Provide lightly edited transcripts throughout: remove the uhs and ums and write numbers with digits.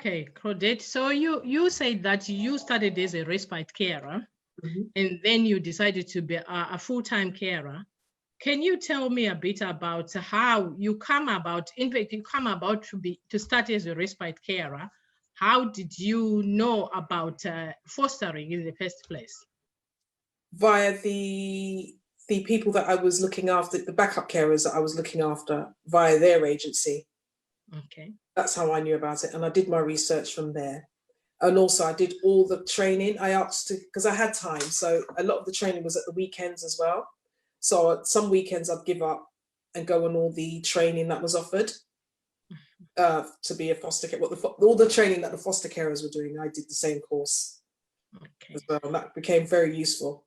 Okay, Claudette. So you said that you started as a respite carer, and then you decided to be a full-time carer. Can you tell me a bit about how you come about? In fact, you come about to start as a respite carer. How did you know about fostering in the first place? Via the people that I was looking after, the backup carers that I was looking after via their agency. Okay. That's how I knew about it. And I did my research from there. And also I did all the training. I asked to, because I had time. So a lot of the training was at the weekends as well. So some weekends I'd give up and go on all the training that was offered to be a foster care. All the training that the foster carers were doing, I did the same course as well. And that became very useful.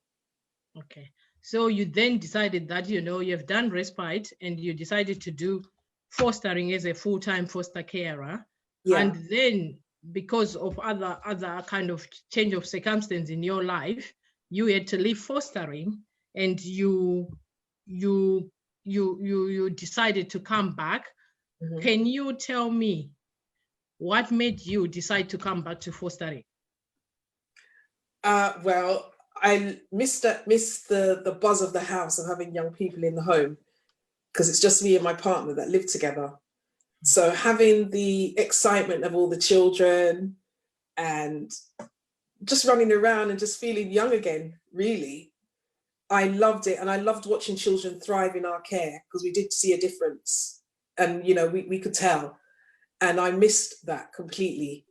Okay. So you then decided that, you've done respite and you decided to do fostering as a full-time foster carer. Yeah. And then because of other kind of change of circumstance in your life, you had to leave fostering and you decided to come back. Can you tell me what made you decide to come back to fostering? Well, I missed the buzz of the house of having young people in the home, because it's just me and my partner that live together. So having the excitement of all the children and just running around and just feeling young again, really, I loved it. And I loved watching children thrive in our care, because we did see a difference and, we could tell. And I missed that completely.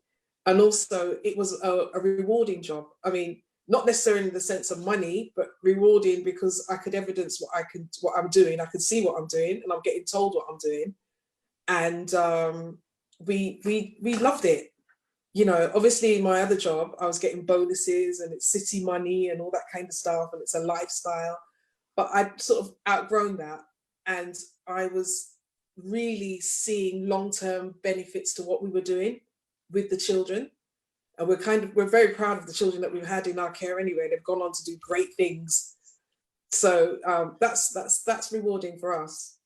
And also it was a rewarding job. I mean, not necessarily in the sense of money, but rewarding because I could evidence what I'm doing. I could see what I'm doing and I'm getting told what I'm doing. And we loved it. Obviously in my other job, I was getting bonuses and it's city money and all that kind of stuff. And it's a lifestyle, but I'd sort of outgrown that. And I was really seeing long-term benefits to what we were doing with the children. And we're very proud of the children that we've had in our care anyway. They've gone on to do great things. So that's rewarding for us.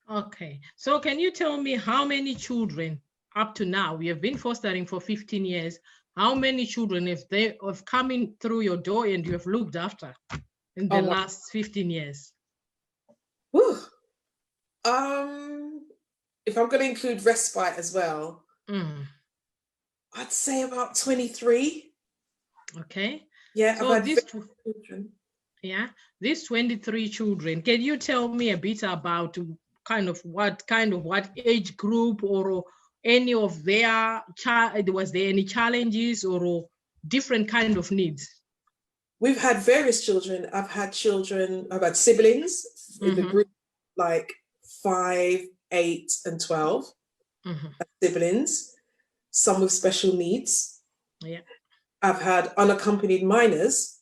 Okay. So can you tell me how many children up to now, we have been fostering for 15 years, how many children have come in through your door and you have looked after in the last 15 years? Whew. If I'm going to include respite as well, I'd say about 23. Okay. Yeah, so I've had children. Yeah, these 23 children, can you tell me a bit about what age group or any of their was there any challenges or different kind of needs? We've had various children. I've had siblings in the group, like 5, 8, and 12 siblings, some with special needs. Yeah. I've had unaccompanied minors,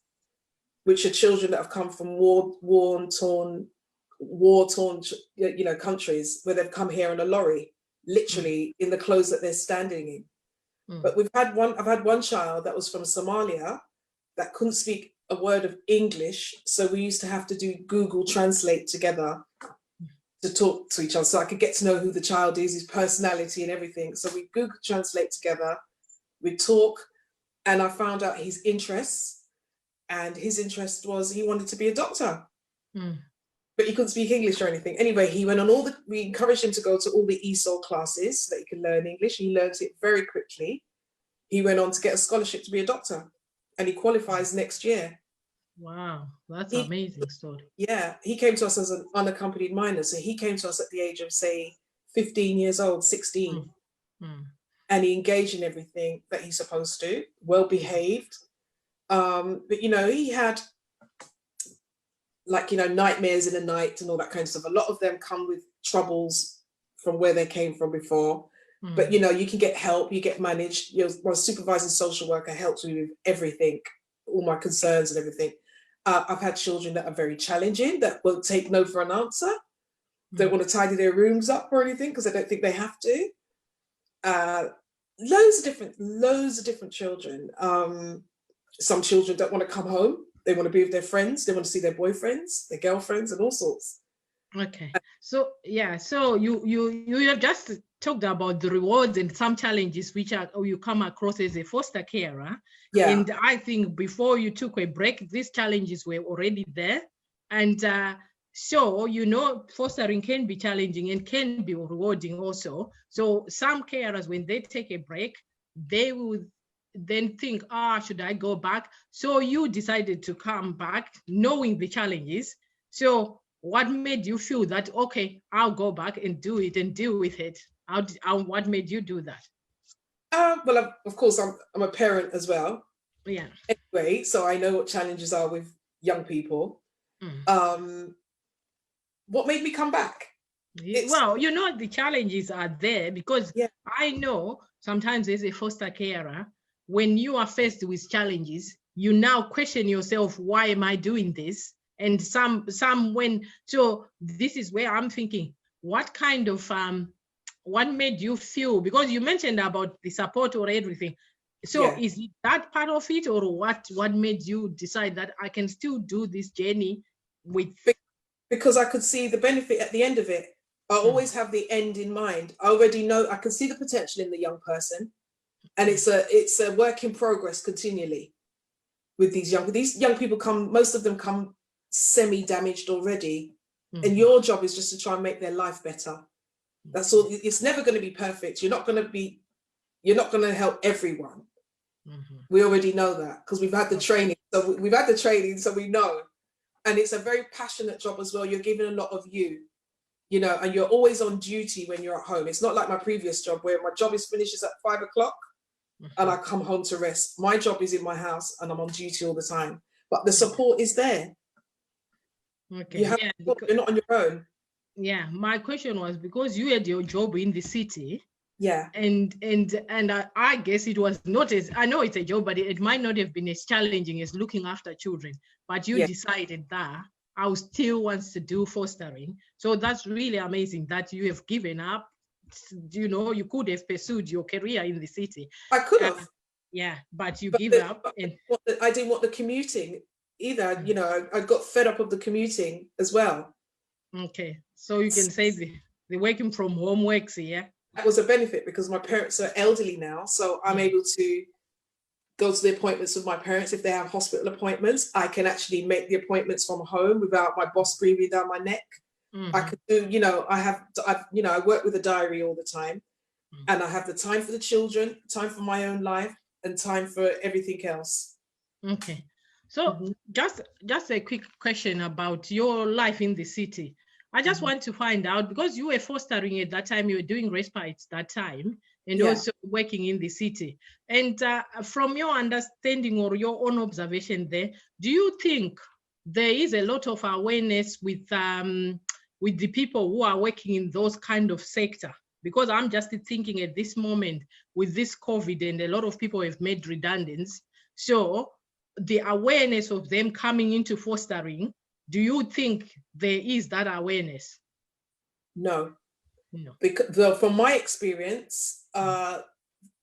which are children that have come from war-torn, countries, where they've come here in a lorry, literally in the clothes that they're standing in. But I've had one child that was from Somalia that couldn't speak a word of English, so we used to have to do Google Translate together to talk to each other, so I could get to know who the child is, his personality and everything. So we Google Translate together, we talk, and I found out his interests, and his interest was he wanted to be a doctor, but he couldn't speak English or anything. Anyway, he went on we encouraged him to go to all the ESOL classes so that he could learn English. He learned it very quickly. He went on to get a scholarship to be a doctor, and he qualifies next year. Wow, that's an amazing story. Yeah, he came to us as an unaccompanied minor. So he came to us at the age of, say, 15 years old, 16. And he engaged in everything that he's supposed to, well-behaved. But, he had, nightmares in the night and all that kind of stuff. A lot of them come with troubles from where they came from before. But, you can get help, you get managed. My supervising social worker helps me with everything, all my concerns and everything. I've had children that are very challenging, that won't take no for an answer. Don't want to tidy their rooms up or anything because I don't think they have to. Loads of different children. Some children don't want to come home. They want to be with their friends. They want to see their boyfriends, their girlfriends, and all sorts. Okay. So yeah. So you have just talked about the rewards and some challenges which you come across as a foster carer. Yeah. And I think before you took a break, these challenges were already there. And so, you know, fostering can be challenging and can be rewarding also. So some carers, when they take a break, they will then think, should I go back? So you decided to come back knowing the challenges. So what made you feel that, okay, I'll go back and do it and deal with it? What made you do that? Well, of course, I'm a parent as well. Yeah. Anyway, so I know what challenges are with young people. What made me come back? Well, you know, the challenges are there because yeah. I know sometimes as a foster carer, when you are faced with challenges, you now question yourself, why am I doing this? And so this is where I'm thinking, what kind of, what made you feel, because you mentioned about the support or everything. So is it that part of it, or what made you decide that I can still do this journey with? Because I could see the benefit at the end of it. I always have the end in mind. I already know, I can see the potential in the young person, and it's a work in progress continually with these young people come, most of them come semi-damaged already. And your job is just to try and make their life better. That's all. It's never going to be perfect. You're not going to help everyone. We already know that because we've had the training. So we know. And it's a very passionate job as well. You're giving a lot of you, you know, and you're always on duty when you're at home. It's not like my previous job where my job finishes at 5 o'clock and I come home to rest. My job is in my house and I'm on duty all the time. But the support is there. Okay. You're not on your own. Yeah. My question was because you had your job in the city. Yeah. And I guess it was not as, I know it's a job, but it might not have been as challenging as looking after children. But you decided that I still want to do fostering. So that's really amazing that you have given up. You know, you could have pursued your career in the city. I could have. But you give up. And I didn't want the commuting either. You know, I got fed up of the commuting as well. Okay. So you can say the working from home works, yeah? That was a benefit because my parents are elderly now. So I'm able to go to the appointments with my parents. If they have hospital appointments, I can actually make the appointments from home without my boss breathing down my neck. I could do, you know, I work with a diary all the time and I have the time for the children, time for my own life and time for everything else. Okay. So just a quick question about your life in the city. I just want to find out, because you were fostering at that time, you were doing respites that time, and also working in the city. And from your understanding or your own observation there, do you think there is a lot of awareness with the people who are working in those kind of sector? Because I'm just thinking at this moment with this COVID and a lot of people have made redundancies. So the awareness of them coming into fostering, do you think there is that awareness? No. Because from my experience, a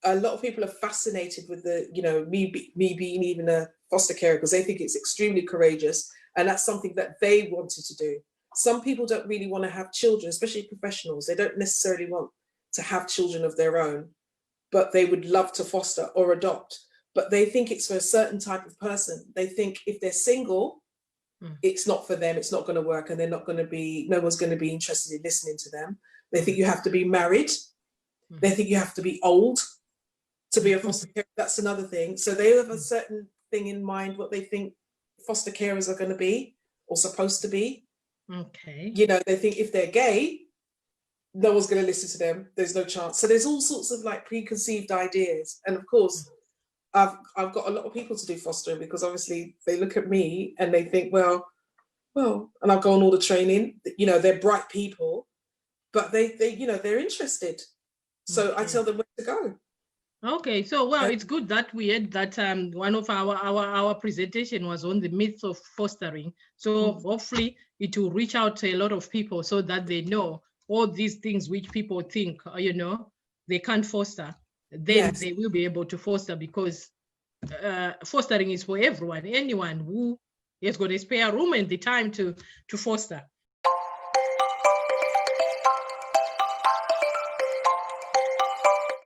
lot of people are fascinated with the, you know, me being even a foster carer because they think it's extremely courageous and that's something that they wanted to do. Some people don't really want to have children, especially professionals. They don't necessarily want to have children of their own, but they would love to foster or adopt. But they think it's for a certain type of person. They think if they're single, it's not for them, it's not going to work, and they're not going to be, no one's going to be interested in listening to them. They think you have to be married. They think you have to be old to be a foster carer. That's another thing. So they have a certain thing in mind, what they think foster carers are going to be or supposed to be. Okay. You know, they think if they're gay, no one's going to listen to them. There's no chance. So there's all sorts of like preconceived ideas. And of course, I've got a lot of people to do fostering because obviously they look at me and they think, well, and I'll go on all the training, you know, they're bright people, but they you know, they're interested. So I tell them where to go. Okay, so it's good that we had that one of our presentation was on the myths of fostering. So hopefully it will reach out to a lot of people so that they know all these things which people think, you know, they can't foster. Then they will be able to foster because fostering is for everyone, anyone who has got a spare room and the time to foster.